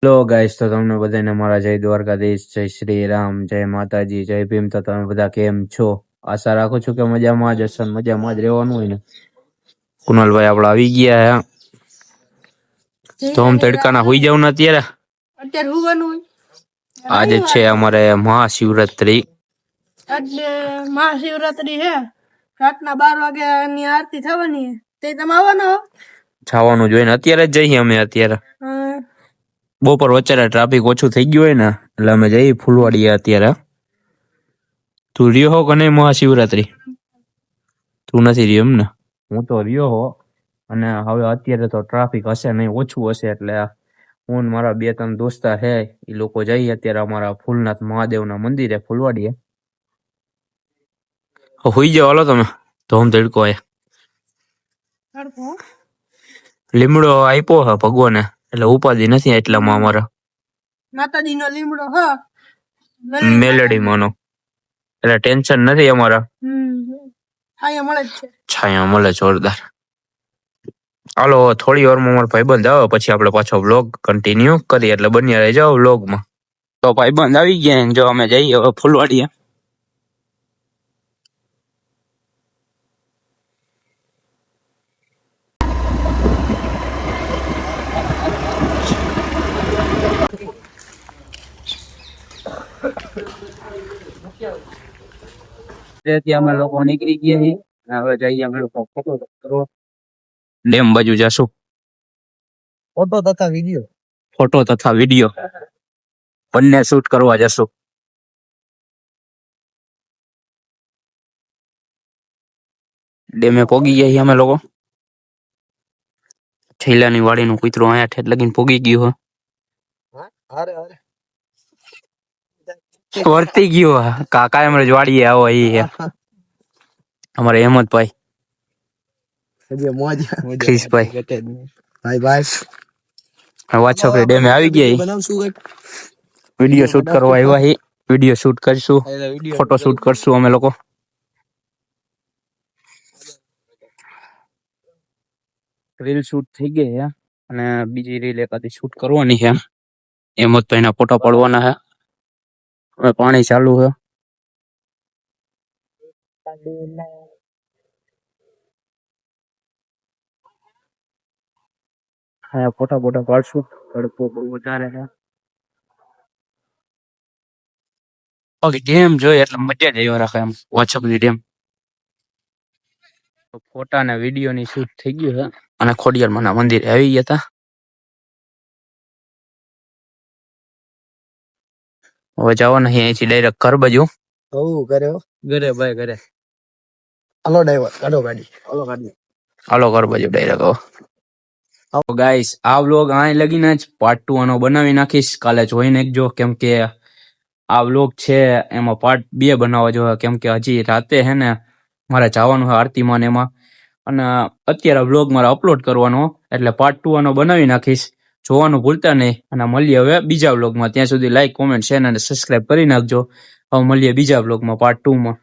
Hello guys, તો તમને બધાને મારા જય દ્વારકાધીશ, જય શ્રી રામ, જય માતાજી, જય ભીમ. તો તમે બધા કેમ છો? આશા રાખું છું કે મજામાં જ હશો, મજામાં જ રહેવાનું હોય ને. કુનાલભાઈ આપડે આવી ગયા હે તો હું તડકાના હોઈ જાવ ને અત્યારે હોવાનું આજે છે અમારે મહાશિવરાત્રી. એટલે મહાશિવરાત્રી હે, રાતના 12 વાગ્યાની આરતી થવાની. તે તમે આવવાનો જવાનું જોઈને અત્યારે જ જઈએ અમે. અત્યારે બપોર વચ્ચે ટ્રાફિક ઓછું થઈ ગયું હોય ને એટલે અમે જઈએ ફૂલવાડીએ અત્યારે. તું રહ્યો હો કે નહીં મહાશિવરાત્રી? તું નથી રહ્યો એમ ને? હું તો રહ્યો હો. અને હવે અત્યારે તો ટ્રાફિક હશે નહીં, ઓછું હશે. એટલે હું ને મારા 2-3 દોસ્તા છે એ લોકો જઈએ અત્યારે અમારા ફૂલનાથ મહાદેવના મંદિરે ફૂલવાડીએ. હોઈ જાવ હાલો તમે તો. હું તડકો લીમડો આપ્યો હે ભગવાને, એટલે ઉપાધિ નથી. એટલામાં અમારા માતાજીનો લીમડો હ મેલડી માનો, એટલે ટેન્શન નથી અમારા. છાયા મળે જ છે, છાયા મળે જોરદાર. હાલો થોડી વારમાં અમારો ભાઈબંધ આવે પછી આપણે પાછો વ્લોગ કન્ટિન્યુ કરીએ, એટલે બન્યા રહેજો વ્લોગમાં. તો ભાઈબંધ આવી ગયા, જો અમે જઈએ હવે ફૂલવાડીએ. અમે લોકો નીકળી ગયા છીએ. હવે જઈએ અમે લોકો ફોટો કરવા ડેમ બાજુ જશું. ફોટો તથા વિડીયો બંને શૂટ કરવા જશું. ડેમે પોગી ગયા છીએ અમે લોકો. છેલ્લાની વાડીનું કૂતરું અહીંયા ઠેઠ લગીને પોગી ગયું હે. વર્તી ગયો કાકા એમ વાડીએ આવો એ અમારે હેમંતભાઈ, વાછોકરી ડેમે આવી ગયા. વિડીયો શૂટ કરવા આવ્યા હી. વિડીયો શૂટ કરશું, ફોટો શૂટ કરશું અમે લોકો. રીલ શૂટ થઈ ગઈ છે અને બીજી રીલ એકાદી શૂટ કરવાની છે. હેમંતભાઈ ના ફોટા પડવાના છે. હવે પાણી ચાલુ છે. હા, ફોટા પાડશું. તડકો બહુ વધારે છે. ઓકે, ડેમ જોઈએ એટલે મજા જ આવ્યા રાખે એમ. વાછકડી ડેમ ફોટા ને વિડીયો ની શૂટ થઈ ગયું છે અને ખોડિયારમાં ના મંદિરે આવી ગયા હતા. હવે જવાના અહીંથી ડાયરેક્ટ ઘર બાજુ. ઘરે હાલો ડ્રાઈવર, કાઢો ગાડી. હાલો ઘર બાજુ ડાયરેક્ટ. ગાઈસ, આ વ્લોગ અહીં લગીને જ પાર્ટ 2 આનો બનાવી નાખીશ. કાલે જોઈ નાખજો, કેમ કે આ વ્લોગ છે એમાં પાર્ટ 2 બનાવવા જોઈએ. કેમ કે હજી રાતે હે ને મારે જવાનું છે આરતીમાં ને એમાં, અને અત્યારે વ્લોગ મારે અપલોડ કરવાનો, એટલે પાર્ટ 2 આનો બનાવી નાખીશ. જોવાનું ભૂલતા નહીં. અને મળીએ હવે બીજા વ્લોગમાં. ત્યાં સુધી લાઈક, કોમેન્ટ, શેર અને સબસ્ક્રાઈબ કરી નાખજો. હવે મળીએ બીજા વ્લોગમાં પાર્ટ 2 માં.